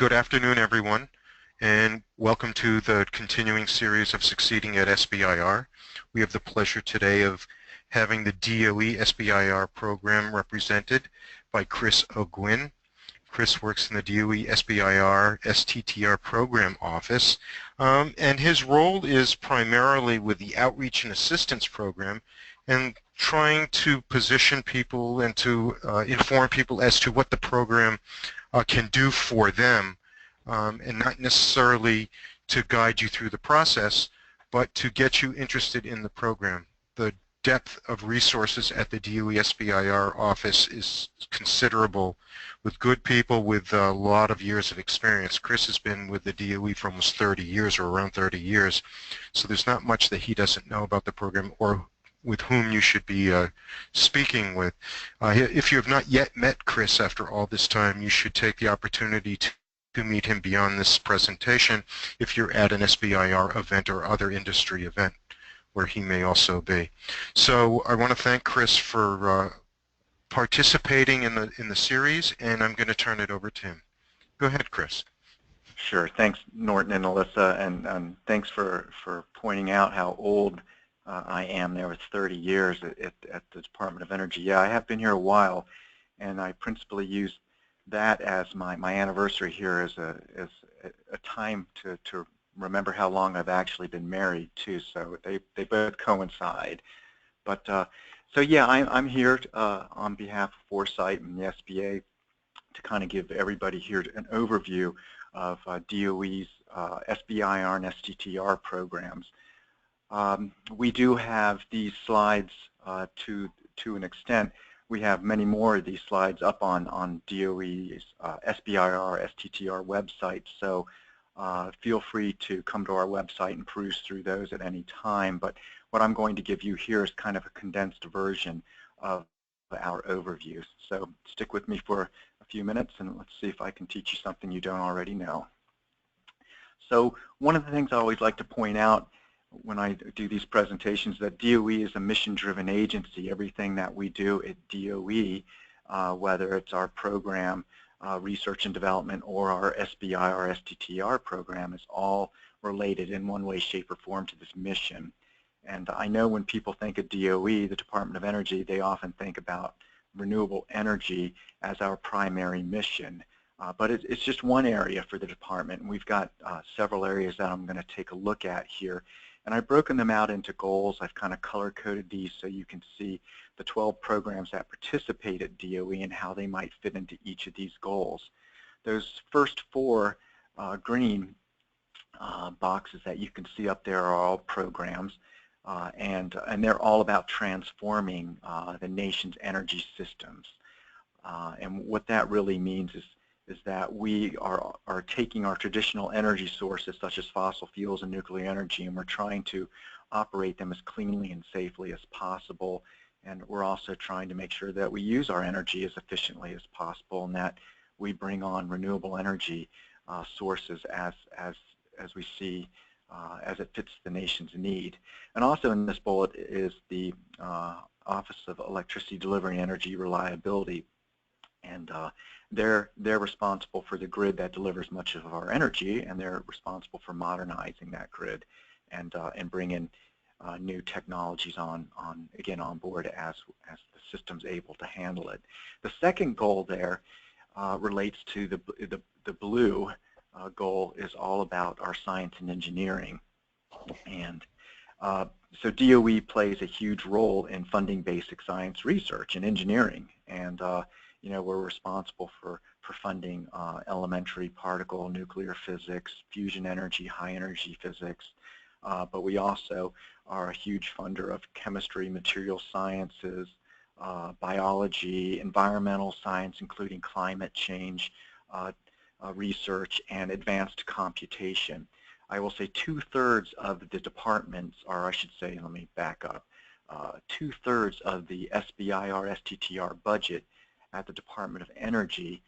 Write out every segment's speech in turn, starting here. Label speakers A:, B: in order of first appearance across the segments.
A: Good afternoon, everyone, and welcome to the continuing series of Succeeding at SBIR. We have the pleasure today of having the DOE SBIR program represented by Chris O'Gwyn. Chris works in the DOE SBIR Sttr program office, and his role is primarily with the Outreach and Assistance program and trying to position people and to inform people as to what the program can do for them, and not necessarily to guide you through the process, but to get you interested in the program. The depth of resources at the DOE SBIR office is considerable, with good people with a lot of years of experience. Chris has been with the DOE for almost 30 years, or around 30 years, so there's not much that he doesn't know about the program or with whom you should be speaking with. If you have not yet met Chris after all this time, you should take the opportunity to meet him beyond this presentation if you're at an SBIR event or other industry event where he may also be. So I want to thank Chris for participating in the series, and I'm going to turn it over to him. Go ahead, Chris.
B: Sure. Thanks, Norton and Alyssa, and thanks for pointing out how old I am there with 30 years at the Department of Energy. Yeah, I have been here a while, and I principally use that as my anniversary here as a time to remember how long I've actually been married too. So they both coincide. But so yeah, I'm here on behalf of Foresight and the SBA to kind of give everybody here an overview of DOE's SBIR and STTR programs. We do have these slides to an extent. We have many more of these slides up on DOE's SBIR, STTR website, so feel free to come to our website and peruse through those at any time. But what I'm going to give you here is kind of a condensed version of our overview. So stick with me for a few minutes and let's see if I can teach you something you don't already know. So one of the things I always like to point out when I do these presentations that DOE is a mission-driven agency. Everything that we do at DOE, whether it's our program, research and development, or our SBI or STTR program, is all related in one way, shape, or form to this mission. And I know when people think of DOE, the Department of Energy, they often think about renewable energy as our primary mission. But it's just one area for the department, and we've got several areas that I'm going to take a look at here. And I've broken them out into goals. I've kind of color-coded these so you can see the 12 programs that participate at DOE and how they might fit into each of these goals. Those first four green boxes that you can see up there are all programs, and they're all about transforming the nation's energy systems. And what that really means is that we are taking our traditional energy sources such as fossil fuels and nuclear energy, and we're trying to operate them as cleanly and safely as possible. And we're also trying to make sure that we use our energy as efficiently as possible, and that we bring on renewable energy sources as we see as it fits the nation's need. And also in this bullet is the Office of Electricity Delivery and Energy Reliability, and they're responsible for the grid that delivers much of our energy, and they're responsible for modernizing that grid and bringing new technologies on board as the system's able to handle it. The second goal there relates to the blue goal is all about our science and engineering, and so DOE plays a huge role in funding basic science research and engineering, and you know, we're responsible for funding elementary particle nuclear physics, fusion energy, high energy physics, but we also are a huge funder of chemistry, material sciences, biology, environmental science, including climate change research, and advanced computation. I will say 2/3 of the departments, or I should say, let me back up, 2/3 of the SBIR STTR budget at the Department of Energy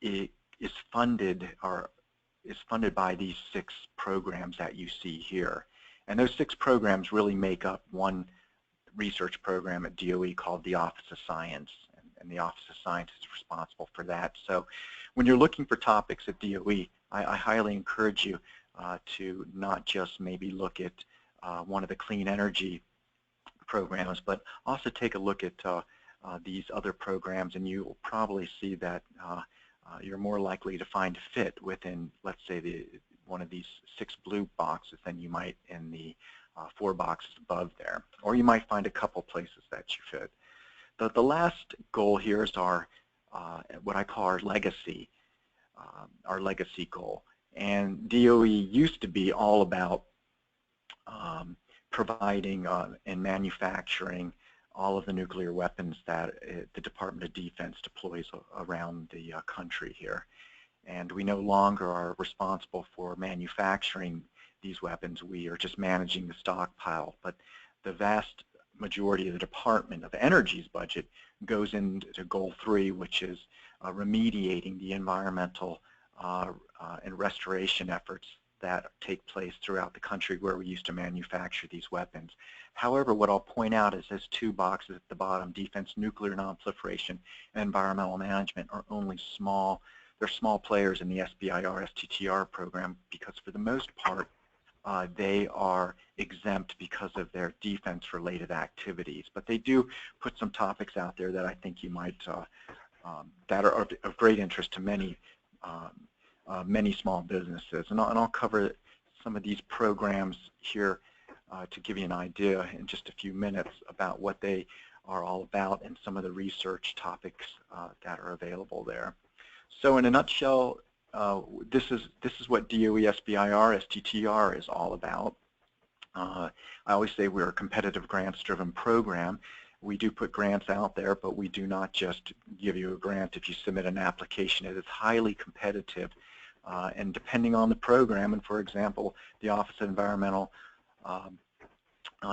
B: is funded by these 6 programs that you see here. And those 6 programs really make up one research program at DOE called the Office of Science, and the Office of Science is responsible for that. So when you're looking for topics at DOE, I highly encourage you to not just maybe look at one of the clean energy programs, but also take a look at these other programs, and you will probably see that you're more likely to find fit within, let's say, one of these 6 blue boxes than you might in the 4 boxes above there. Or you might find a couple places that you fit. The last goal here is our what I call our legacy goal. And DOE used to be all about providing and manufacturing all of the nuclear weapons that the Department of Defense deploys around the country here. And we no longer are responsible for manufacturing these weapons. We are just managing the stockpile. But the vast majority of the Department of Energy's budget goes into Goal 3, which is remediating the environmental and restoration efforts that take place throughout the country where we used to manufacture these weapons. However, what I'll point out is those 2 boxes at the bottom, defense, nuclear nonproliferation, and environmental management, are only small. They're small players in the SBIR, STTR program because for the most part they are exempt because of their defense-related activities. But they do put some topics out there that I think you might, that are of great interest to many small businesses. And I'll cover some of these programs here to give you an idea in just a few minutes about what they are all about and some of the research topics that are available there. So in a nutshell, this is what DOE SBIR, STTR is all about. I always say we're a competitive grants-driven program. We do put grants out there, but we do not just give you a grant if you submit an application. It is highly competitive, and depending on the program, and for example, the Office of Environmental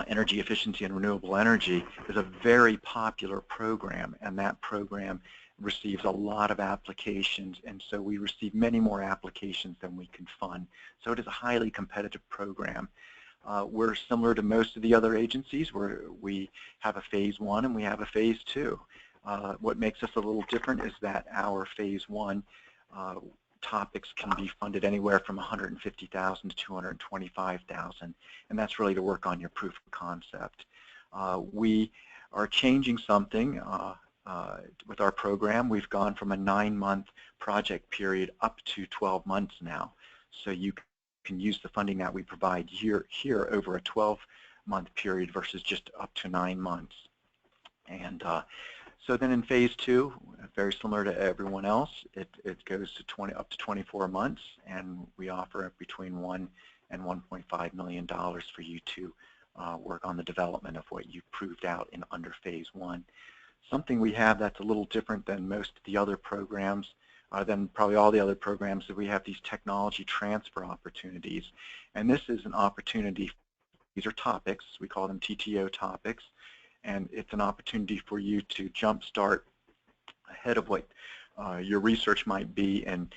B: Energy Efficiency and Renewable Energy is a very popular program, and that program receives a lot of applications, and so we receive many more applications than we can fund. So it is a highly competitive program. We're similar to most of the other agencies where we have a phase 1 and we have a phase 2. What makes us a little different is that our phase 1 topics can be funded anywhere from $150,000 to $225,000, and that's really to work on your proof of concept. We are changing something with our program. We've gone from a 9-month project period up to 12 months now, so you can use the funding that we provide here over a 12-month period versus just up to 9 months. And so then in phase 2, very similar to everyone else, it goes to up to 24 months, and we offer between $1 and $1.5 million for you to work on the development of what you proved out in under phase 1. Something we have that's a little different than most of the other programs, than probably all the other programs, that we have these technology transfer opportunities. And this is an opportunity. These are topics. We call them TTO topics. And it's an opportunity for you to jumpstart ahead of what your research might be and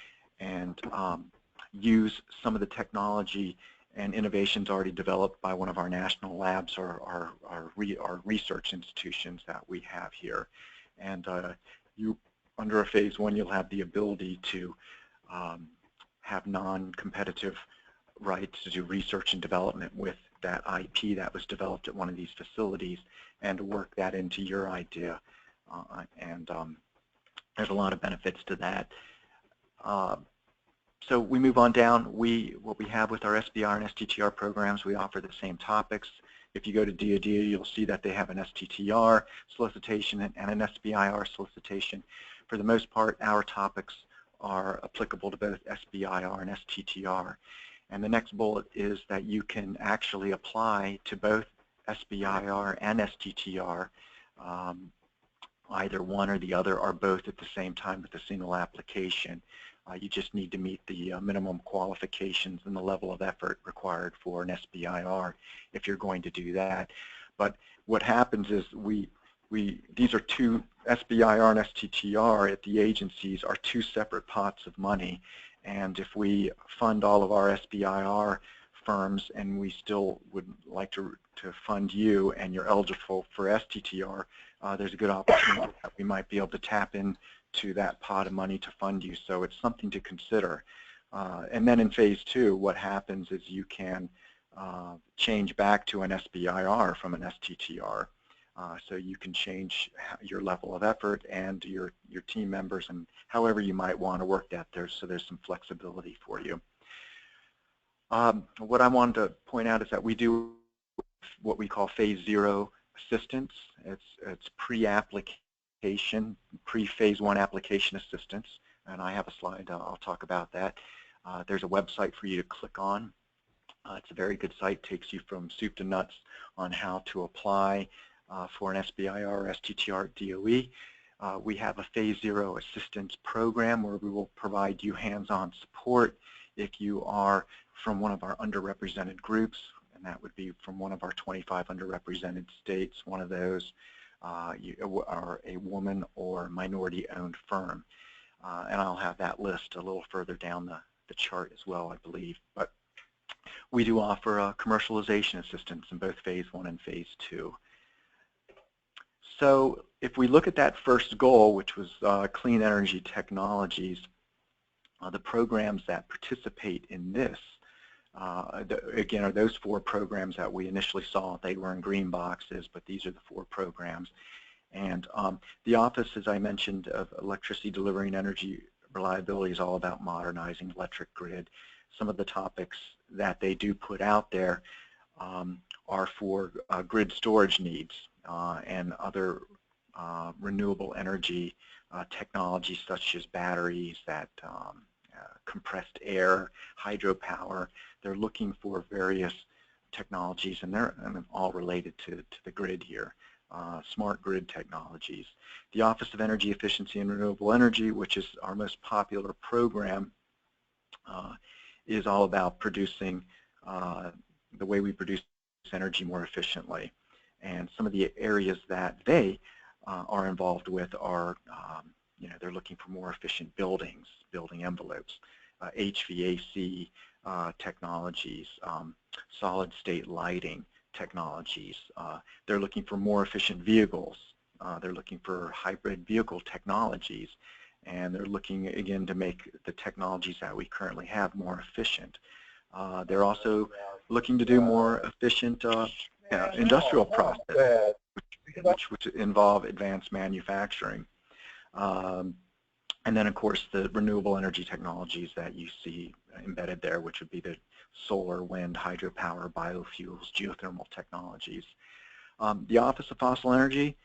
B: use some of the technology and innovations already developed by one of our national labs or our research institutions that we have here. And under a phase 1, you'll have the ability to have non-competitive rights to do research and development with that IP that was developed at one of these facilities and to work that into your idea. There's a lot of benefits to that. So we move on down. What we have with our SBIR and STTR programs, we offer the same topics. If you go to DOD, you'll see that they have an STTR solicitation and an SBIR solicitation. For the most part, our topics are applicable to both SBIR and STTR. And the next bullet is that you can actually apply to both SBIR and STTR, either one or the other, or both at the same time with a single application. You just need to meet the minimum qualifications and the level of effort required for an SBIR if you're going to do that. But what happens is these are two, SBIR and STTR at the agencies are 2 separate pots of money. And if we fund all of our SBIR firms and we still would like to fund you and you're eligible for STTR, there's a good opportunity that we might be able to tap in to that pot of money to fund you. So it's something to consider. And then in phase 2, what happens is you can change back to an SBIR from an STTR. So you can change your level of effort and your team members and however you might want to work that there, so there's some flexibility for you. What I wanted to point out is that we do what we call phase 0 assistance. It's pre-application, pre-phase 1 application assistance, and I have a slide, I'll talk about that. There's a website for you to click on. It's a very good site, takes you from soup to nuts on how to apply for an SBIR or STTR DOE. We have a phase 0 assistance program where we will provide you hands-on support if you are from one of our underrepresented groups, and that would be from one of our 25 underrepresented states. One of those you are a woman or minority-owned firm. And I'll have that list a little further down the chart as well, I believe. But we do offer commercialization assistance in both phase 1 and phase 2. So if we look at that first goal, which was clean energy technologies, the programs that participate in this, again, are those 4 programs that we initially saw. They were in green boxes, but these are the 4 programs. And the Office, as I mentioned, of Electricity Delivery and Energy Reliability is all about modernizing the electric grid. Some of the topics that they do put out there are for grid storage needs and other renewable energy technologies such as batteries, that compressed air, hydropower. They're looking for various technologies, and they're all related to the grid here. Smart grid technologies. The Office of Energy Efficiency and Renewable Energy, which is our most popular program, is all about producing the way we produce energy more efficiently. And some of the areas that they are involved with are, they're looking for more efficient buildings, building envelopes, HVAC technologies, solid state lighting technologies. They're looking for more efficient vehicles. They're looking for hybrid vehicle technologies. And they're looking, again, to make the technologies that we currently have more efficient. They're also looking to do more efficient industrial processes, which involve advanced manufacturing. And then, of course, the renewable energy technologies that you see embedded there, which would be the solar, wind, hydropower, biofuels, geothermal technologies. The Office of Fossil Energy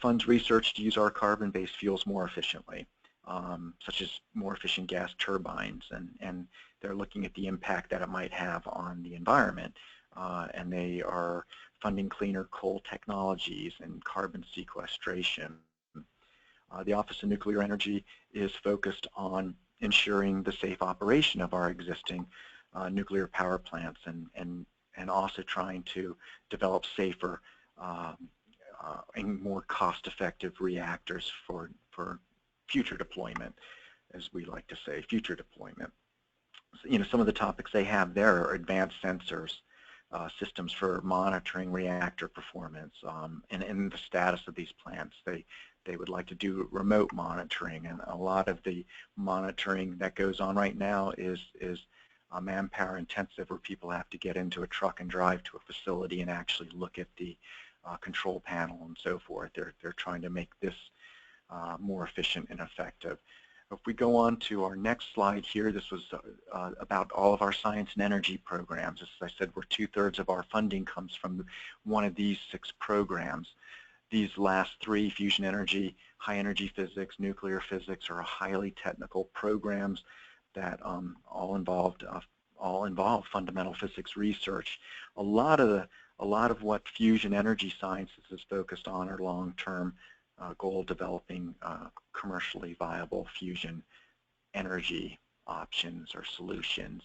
B: funds research to use our carbon-based fuels more efficiently, such as more efficient gas turbines, and they're looking at the impact that it might have on the environment. And they are funding cleaner coal technologies and carbon sequestration. The Office of Nuclear Energy is focused on ensuring the safe operation of our existing nuclear power plants, and also trying to develop safer and more cost-effective reactors for future deployment, as we like to say, future deployment. So, some of the topics they have there are advanced sensors, systems for monitoring reactor performance, and the status of these plants. They would like to do remote monitoring, and a lot of the monitoring that goes on right now is manpower intensive, where people have to get into a truck and drive to a facility and actually look at the control panel and so forth. They're trying to make this more efficient and effective. If we go on to our next slide here, this was about all of our science and energy programs. As I said, where 2/3 of our funding comes from one of these 6 programs. These last 3, fusion energy, high energy physics, nuclear physics, are highly technical programs that all involve fundamental physics research. A lot of what fusion energy sciences is focused on are long-term goal developing commercially viable fusion energy options or solutions.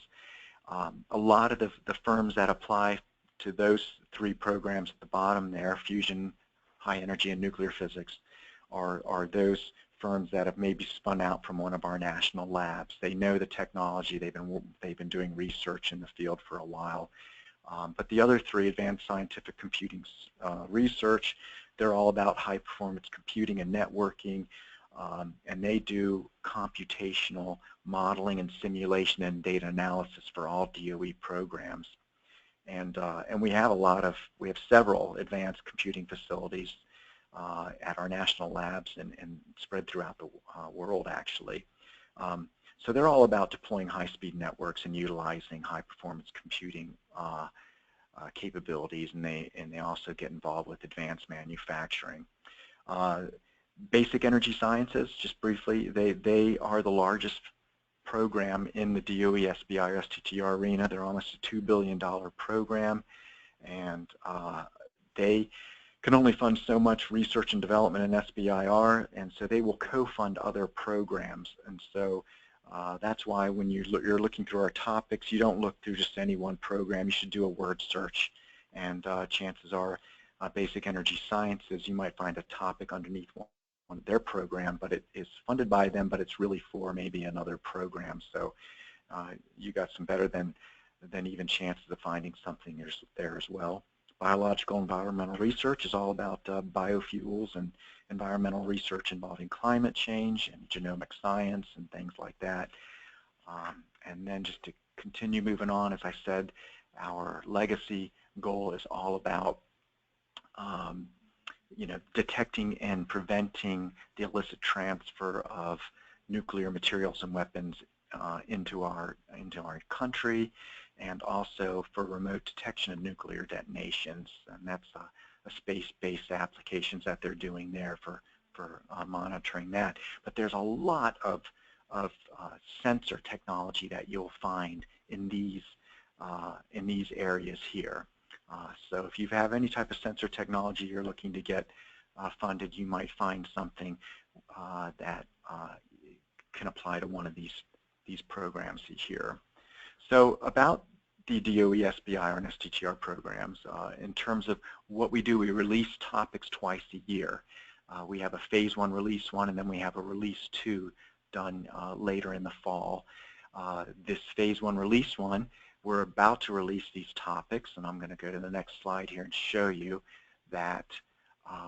B: A lot of the firms that apply to those 3 programs at the bottom there, fusion, high energy, and nuclear physics, are those firms that have maybe spun out from one of our national labs. They know the technology. They've been doing research in the field for a while. But the other 3, advanced scientific computing research, they're all about high performance computing and networking. and they do computational modeling and simulation and data analysis for all DOE programs. And we have several advanced computing facilities at our national labs and spread throughout the world, actually. So they're all about deploying high-speed networks and utilizing high-performance computing capabilities, and they also get involved with advanced manufacturing. Basic Energy Sciences, just briefly, they are the largest program in the DOE SBIR Sttr arena. They're almost a $2 billion program, and they can only fund so much research and development in SBIR, and so they will co-fund other programs. And so that's why when you're looking through our topics, you don't look through just any one program. You should do a word search, and chances are Basic Energy Sciences, you might find a topic underneath one of their program, but it is funded by them, but it's really for maybe another program. So you got some better than even chances of finding something there as well. Biological environmental research is all about biofuels and environmental research involving climate change and genomic science and things like that. And then just to continue moving on, as I said, our legacy goal is all about detecting and preventing the illicit transfer of nuclear materials and weapons into our country, and also for remote detection of nuclear detonations. And that's a space-based applications that they're doing there for monitoring that. But there's a lot of sensor technology that you'll find in these areas here. So if you have any type of sensor technology you're looking to get funded, you might find something that can apply to one of these programs here. So about the DOE SBIR and Sttr programs, in terms of what we do, we release topics twice a year. We have a phase 1 release 1, and then we have a release 2 done later in the fall. This phase 1 release 1, we're about to release these topics, and I'm going to go to the next slide here and show you that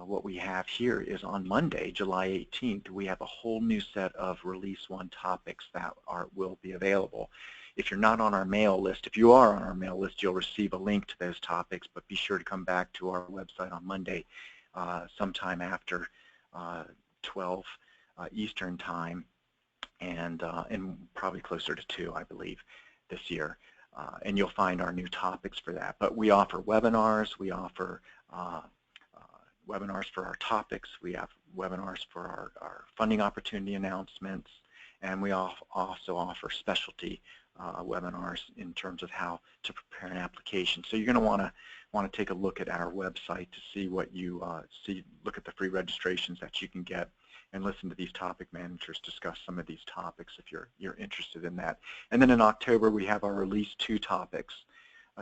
B: what we have here is on Monday, July 18th, we have a whole new set of release 1 topics that will be available. If you're not on our mail list, if you are on our mail list, you'll receive a link to those topics, but be sure to come back to our website on Monday sometime after 12 Eastern time, and probably closer to 2, I believe, this year. And you'll find our new topics for that. But we offer webinars, we offer webinars for our topics, we have webinars for our funding opportunity announcements, and we also offer specialty webinars in terms of how to prepare an application. So you're going to want to take a look at our website to see what you look at the free registrations that you can get, and listen to these topic managers discuss some of these topics if you're interested in that. And then in October we have our release 2 topics.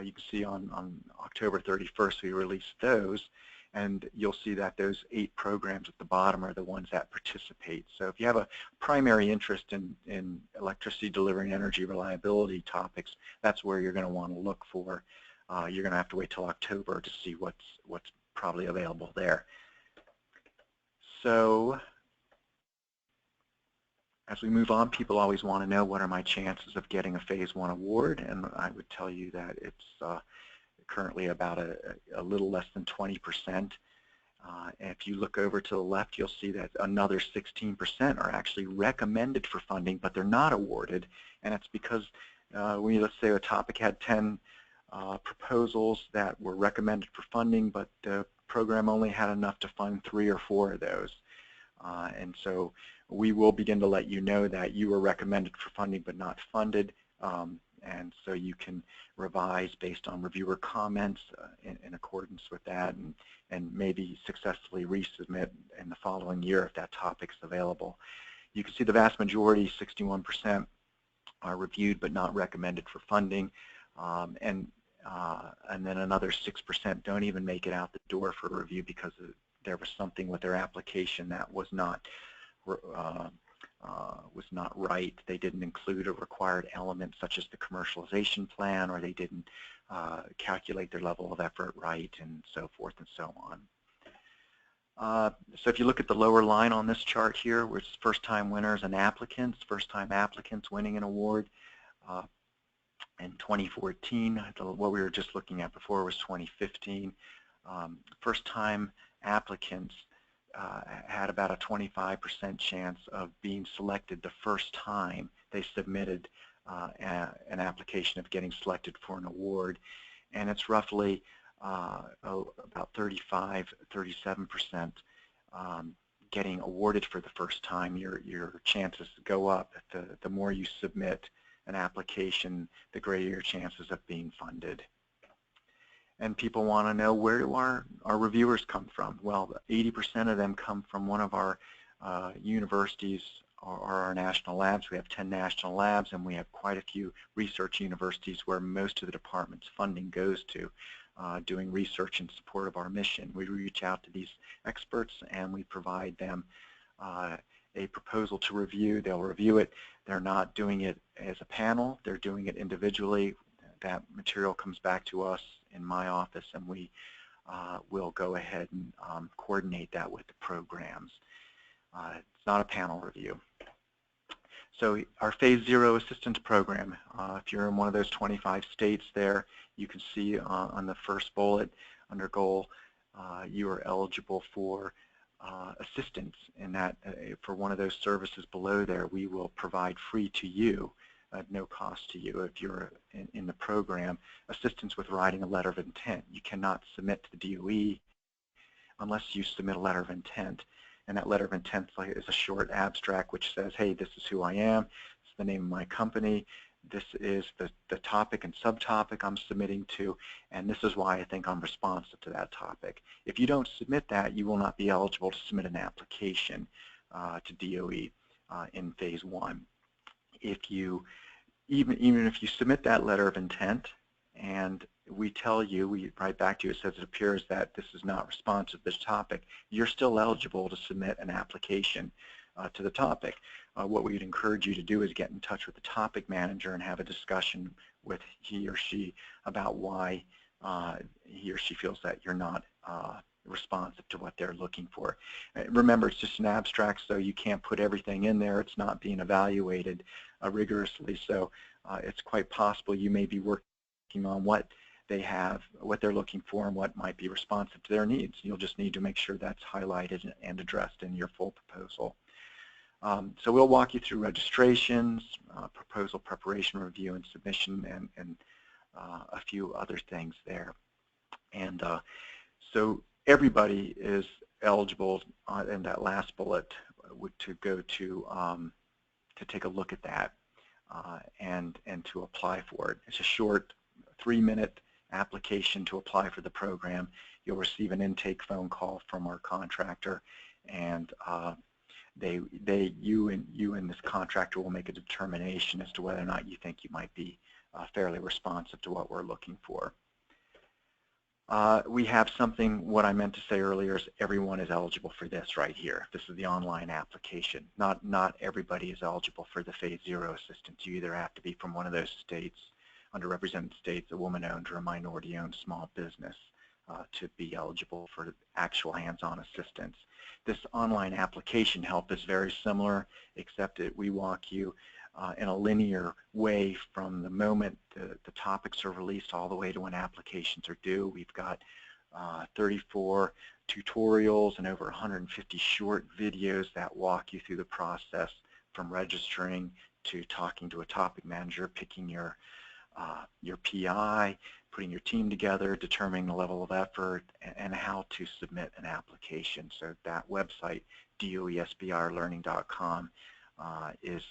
B: You can see on October 31st we released those, and you'll see that those 8 programs at the bottom are the ones that participate. So if you have a primary interest in electricity delivery and energy reliability topics, that's where you're going to want to look for. You're going to have to wait till October to see what's probably available there. So as we move on, people always want to know, what are my chances of getting a phase 1 award? And I would tell you that it's currently about a little less than 20%. And if you look over to the left, you'll see that another 16% are actually recommended for funding, but they're not awarded. And it's because let's say a topic had 10 proposals that were recommended for funding, but the program only had enough to fund 3 or 4 of those. And so we will begin to let you know that you were recommended for funding but not funded, and so you can revise based on reviewer comments in accordance with that, and maybe successfully resubmit in the following year if that topic's available. You can see the vast majority, 61%, are reviewed but not recommended for funding, and then another 6% don't even make it out the door for review because there was something with their application that was not right. They didn't include a required element such as the commercialization plan, or they didn't calculate their level of effort right, and so forth and so So if you look at the lower line on this chart here, where it's first-time winners and applicants, first-time applicants winning an award. In 2014, what we were just looking at before was 2015. First-time applicants had about a 25% chance of being selected the first time they submitted an application of getting selected for an award. And it's roughly about 35–37% getting awarded for the first time. Your chances go up. The more you submit an application, the greater your chances of being funded. And people want to know, where do our reviewers come from? Well, 80% of them come from one of our universities or our national labs. We have 10 national labs, and we have quite a few research universities where most of the department's funding goes to, doing research in support of our mission. We reach out to these experts and we provide them a proposal to review. They'll review it. They're not doing it as a panel. They're doing it individually. That material comes back to us in my office, and we will go ahead and coordinate that with the programs. It's not a panel review. So our Phase 0 assistance program, if you're in one of those 25 states there, you can see on the first bullet under goal, you are eligible for assistance in that. For one of those services below there, we will provide free to you, at no cost to you, if you're in the program, assistance with writing a letter of intent. You cannot submit to the DOE unless you submit a letter of intent. And that letter of intent is a short abstract which says, hey, this is who I am, this is the name of my company, this is the topic and subtopic I'm submitting to, and this is why I think I'm responsive to that topic. If you don't submit that, you will not be eligible to submit an application to DOE in Phase 1. If you, even if you submit that letter of intent and we tell you, we write back to you, it says it appears that this is not responsive to this topic, you're still eligible to submit an application to the topic. What we'd encourage you to do is get in touch with the topic manager and have a discussion with he or she about why he or she feels that you're not responsive to what they're looking for. Remember, it's just an abstract, so you can't put everything in there. It's not being evaluated rigorously, so it's quite possible you may be working on what they have, what they're looking for, and what might be responsive to their needs. You'll just need to make sure that's highlighted and addressed in your full proposal. So we'll walk you through registrations, proposal preparation, review, and submission, and a few other things there. And so everybody is eligible in that last bullet to go to take a look at that and to apply for it. It's a short 3-minute application to apply for the program. You'll receive an intake phone call from our contractor, and you and this contractor will make a determination as to whether or not you think you might be fairly responsive to what we're looking for. We have something, what I meant to say earlier is everyone is eligible for this right here. This is the online application. Not everybody is eligible for the Phase 0 assistance. You either have to be from one of those states, underrepresented states, a woman-owned or a minority-owned small business to be eligible for actual hands-on assistance. This online application help is very similar, except that we walk you in a linear way from the moment the topics are released all the way to when applications are due. We've got 34 tutorials and over 150 short videos that walk you through the process from registering to talking to a topic manager, picking your PI, putting your team together, determining the level of effort, and how to submit an application. So that website, doesbrlearning.com, is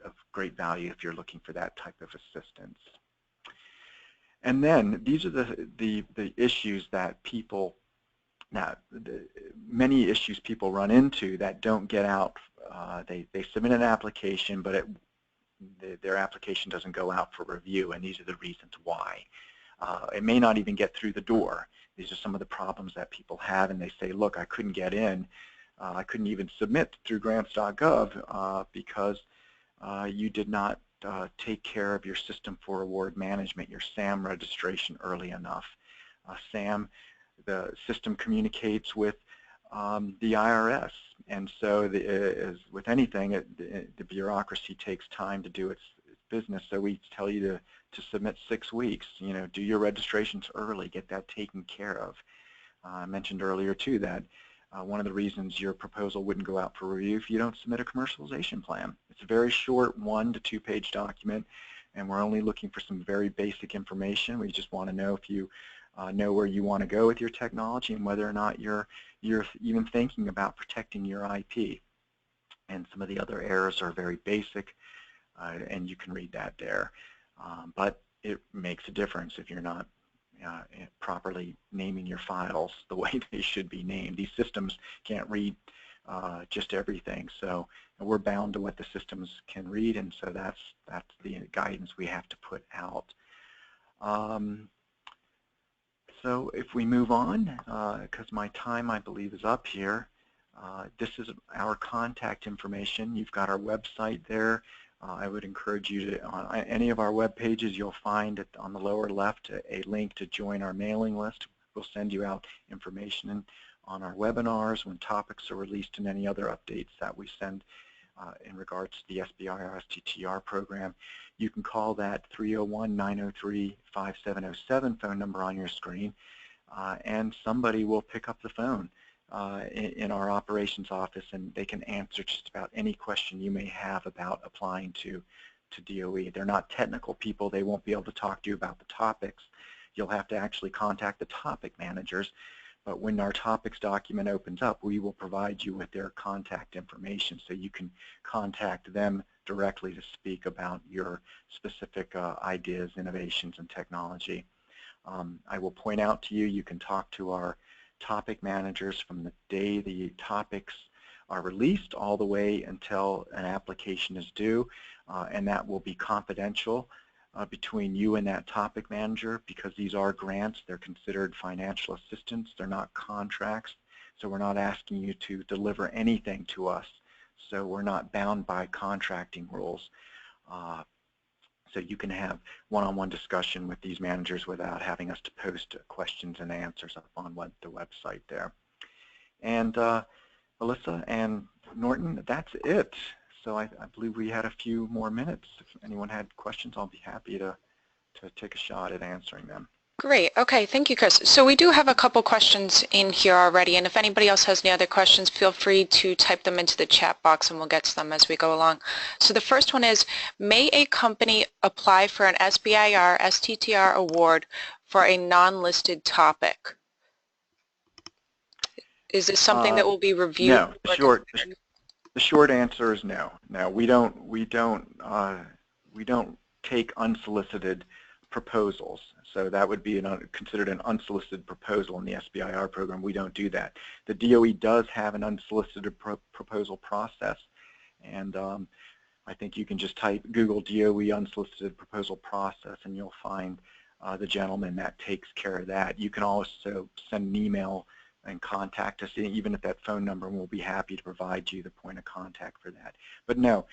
B: of great value if you're looking for that type of assistance. And then these are the issues that many issues people run into that don't get out. They submit an application, but their application doesn't go out for review, and these are the reasons why. It may not even get through the door. These are some of the problems that people have, and they say, look, I couldn't get in. I couldn't even submit through grants.gov because you did not take care of your System for Award Management, your SAM registration early enough. SAM, the system communicates with the IRS. And so as with anything, the bureaucracy takes time to do its business. So we tell you to submit 6 weeks. You know, do your registrations early, get that taken care of. I mentioned earlier too that one of the reasons your proposal wouldn't go out for review if you don't submit a commercialization plan. It's a very short 1 to 2 page document, and we're only looking for some very basic information. We just want to know if you know where you want to go with your technology and whether or not you're even thinking about protecting your IP. And some of the other errors are very basic, and you can read that there. But it makes a difference if you're not properly naming your files the way they should be named. These systems can't read just everything, so we're bound to what the systems can read, and so that's the guidance we have to put out. So if we move on, because my time I believe is up here, this is our contact information. You've got our website there. I would encourage you to, on any of our web pages, you'll find on the lower left a link to join our mailing list. We'll send you out information on our webinars, when topics are released, and any other updates that we send in regards to the SBIR Sttr program. You can call that 301-903-5707 phone number on your screen, and somebody will pick up the phone in our operations office, and they can answer just about any question you may have about applying to DOE. They're not technical people. They won't be able to talk to you about the topics. You'll have to actually contact the topic managers. But when our topics document opens up, we will provide you with their contact information so you can contact them directly to speak about your specific ideas, innovations, and technology. I will point out to you, you can talk to our topic managers from the day the topics are released all the way until an application is due, and that will be confidential between you and that topic manager, because these are grants. They're considered financial assistance. They're not contracts, so we're not asking you to deliver anything to us, so we're not bound by contracting rules. So you can have one-on-one discussion with these managers without having us to post questions and answers up on the website there. And Melissa and Norton, that's it. So I believe we had a few more minutes. If anyone had questions, I'll be happy to take a shot at answering them.
C: Great. Okay, thank you, Chris. So we do have a couple questions in here already, and if anybody else has any other questions, feel free to type them into the chat box and we'll get to them as we go along. So the first one is, may a company apply for an SBIR Sttr award for a non-listed topic? Is this something that will be reviewed?
B: No. The short answer is no. No, we don't take unsolicited proposals. So that would be considered an unsolicited proposal in the SBIR program. We don't do that. The DOE does have an unsolicited proposal process, and I think you can just Google DOE unsolicited proposal process, and you'll find the gentleman that takes care of that. You can also send an email and contact us, even at that phone number, and we'll be happy to provide you the point of contact for that. But no,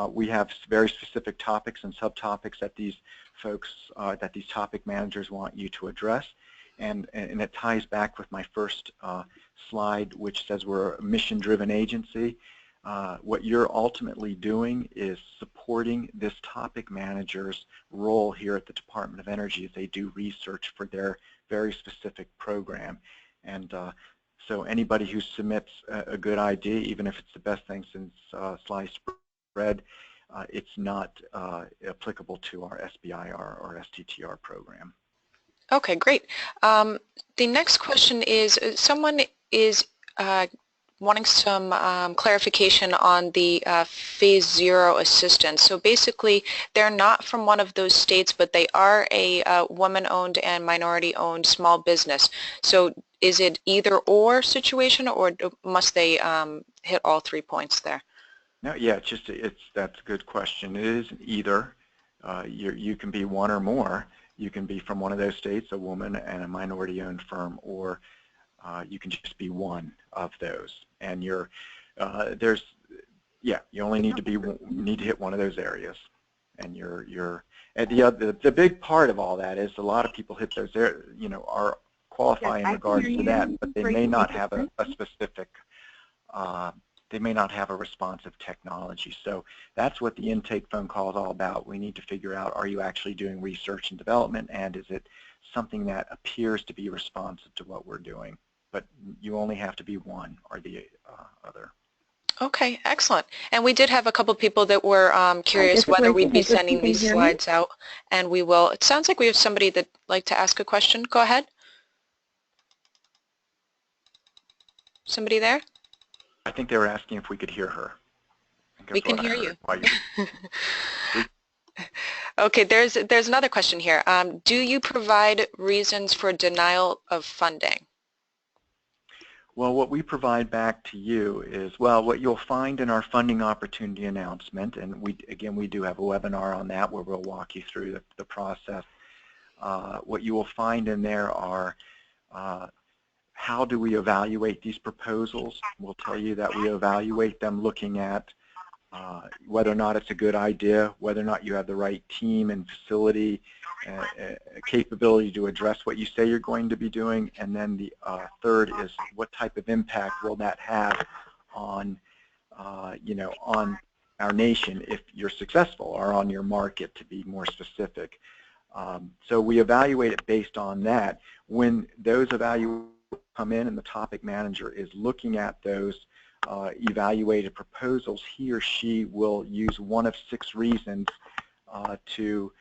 B: we have very specific topics and subtopics that these folks, that these topic managers want you to address, and it ties back with my first slide, which says we're a mission-driven agency. What you're ultimately doing is supporting this topic manager's role here at the Department of Energy as they do research for their very specific program. And so anybody who submits a good idea, even if it's the best thing since sliced bread, it's not applicable to our SBIR or Sttr program.
C: Okay, great. The next question is, someone is wanting some clarification on the Phase 0 assistance. So basically, they're not from one of those states, but they are a woman-owned and minority-owned small business. So is it either or situation, or must they hit all 3 points there?
B: No, yeah, that's a good question. It is either. You can be one or more. You can be from one of those states, a woman and a minority-owned firm, or you can just be one of those. And you only need to hit one of those areas. And the big part of all that is a lot of people hit those areas, are qualify in regards to that, but they may not have a specific, they may not have a responsive technology. So that's what the intake phone call is all about. We need to figure out, are you actually doing research and development, and is it something that appears to be responsive to what we're doing? But you only have to be one or the other.
C: Okay, excellent. And we did have a couple people that were curious whether we'd be sending these slides out, and we will. It sounds like we have somebody that'd like to ask a question. Go ahead. Somebody there?
B: I think they were asking if we could hear her.
C: We can hear you. Okay, there's another question here. Do you provide reasons for denial of funding?
B: Well, what we provide back to you is, well, what you'll find in our funding opportunity announcement, and we do have a webinar on that where we'll walk you through the process. What you will find in there are how do we evaluate these proposals. We'll tell you that we evaluate them looking at whether or not it's a good idea, whether or not you have the right team and facility, capability to address what you say you're going to be doing, and then the third is what type of impact will that have on, on our nation if you're successful, or on your market, to be more specific. So we evaluate it based on that. When those evaluations come in and the topic manager is looking at those evaluated proposals, he or she will use one of 6 reasons to,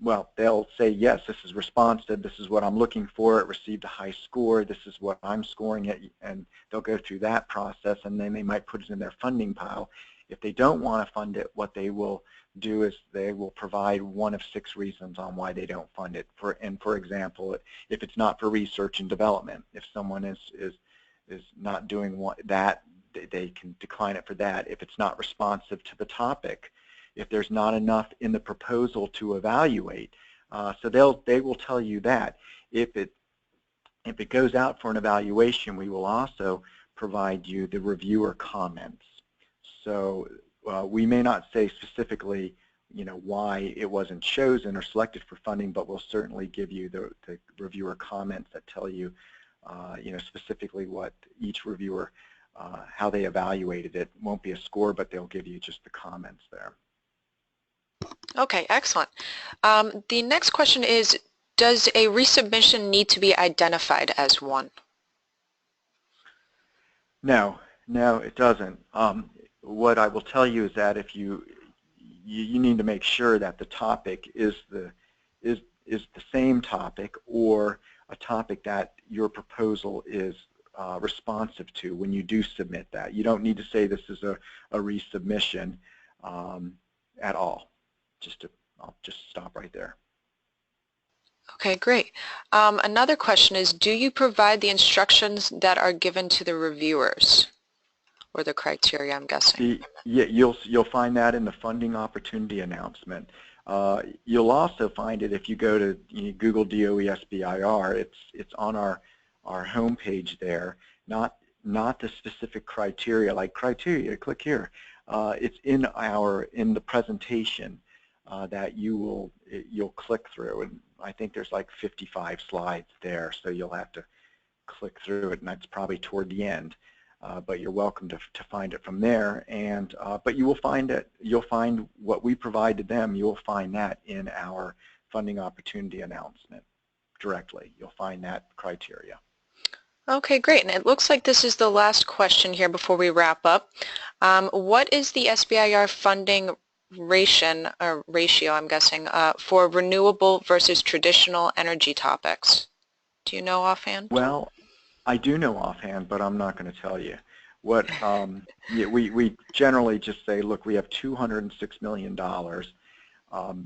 B: well, they'll say, yes, this is responsive, this is what I'm looking for, it received a high score, this is what I'm scoring it, and they'll go through that process, and then they might put it in their funding pile. If they don't want to fund it, what they will do is they will provide one of 6 reasons on why they don't fund it. For example, if it's not for research and development, if someone is not doing that, they can decline it for that. If it's not responsive to the topic, if there's not enough in the proposal to evaluate, so they will tell you that. If it goes out for an evaluation, we will also provide you the reviewer comments. So we may not say specifically, why it wasn't chosen or selected for funding, but we'll certainly give you the reviewer comments that tell you, specifically what each reviewer, how they evaluated it. It won't be a score, but they'll give you just the comments there.
C: Okay, excellent. The next question is, does a resubmission need to be identified as one?
B: No, it doesn't. What I will tell you is that if you need to make sure that the topic is the same topic, or a topic that your proposal is responsive to when you do submit that. You don't need to say this is a resubmission at all. I'll just stop right there.
C: Okay, great. Another question is, do you provide the instructions that are given to the reviewers, or the criteria, I'm guessing?
B: Yeah, you'll find that in the funding opportunity announcement. You'll also find it if you go to Google DOE SBIR. It's on our homepage there. Not the specific criteria, like criteria. Click here. It's in the presentation that you'll click through, and I think there's like 55 slides there, so you'll have to click through it, and that's probably toward the end. But you're welcome to find it from there, and but you will find it. You'll find what we provide to them. You'll find that in our funding opportunity announcement directly. You'll find that criteria.
C: Okay, great. And it looks like this is the last question here before we wrap up. What is the SBIR funding ratio, I'm guessing, for renewable versus traditional energy topics? Do you know offhand?
B: Well, I do know offhand, but I'm not going to tell you. What we generally just say, look, we have $206 million.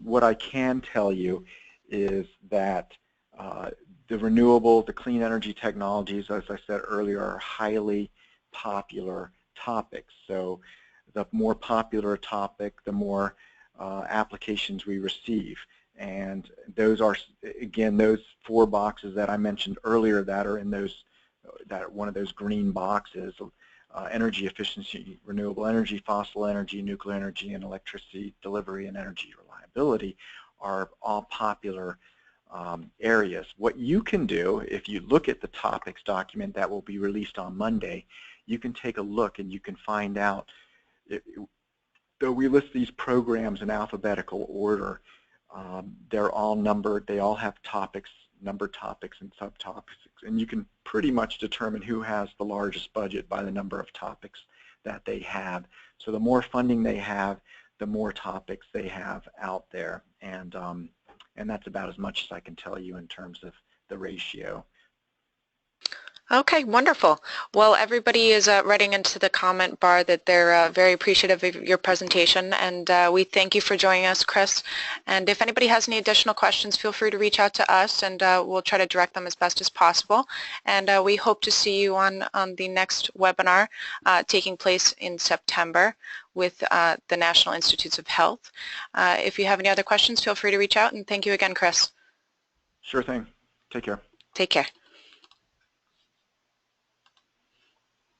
B: What I can tell you is that the renewable, the clean energy technologies, as I said earlier, are highly popular topics. So the more popular a topic, the more applications we receive. And those are, again, those 4 boxes that I mentioned earlier that are in those, one of those green boxes, energy efficiency, renewable energy, fossil energy, nuclear energy, and electricity delivery and energy reliability are all popular areas. What you can do, if you look at the topics document that will be released on Monday, you can take a look and you can find out, though we list these programs in alphabetical order, they're all numbered, they all have topics, numbered topics and subtopics, and you can pretty much determine who has the largest budget by the number of topics that they have. So the more funding they have, the more topics they have out there, and that's about as much as I can tell you in terms of the ratio.
C: Okay, wonderful. Well, everybody is writing into the comment bar that they're very appreciative of your presentation, and we thank you for joining us, Chris. And if anybody has any additional questions, feel free to reach out to us, and we'll try to direct them as best as possible. And we hope to see you on the next webinar taking place in September with the National Institutes of Health. If you have any other questions, feel free to reach out, and thank you again, Chris.
B: Sure thing. Take care.
C: Take care.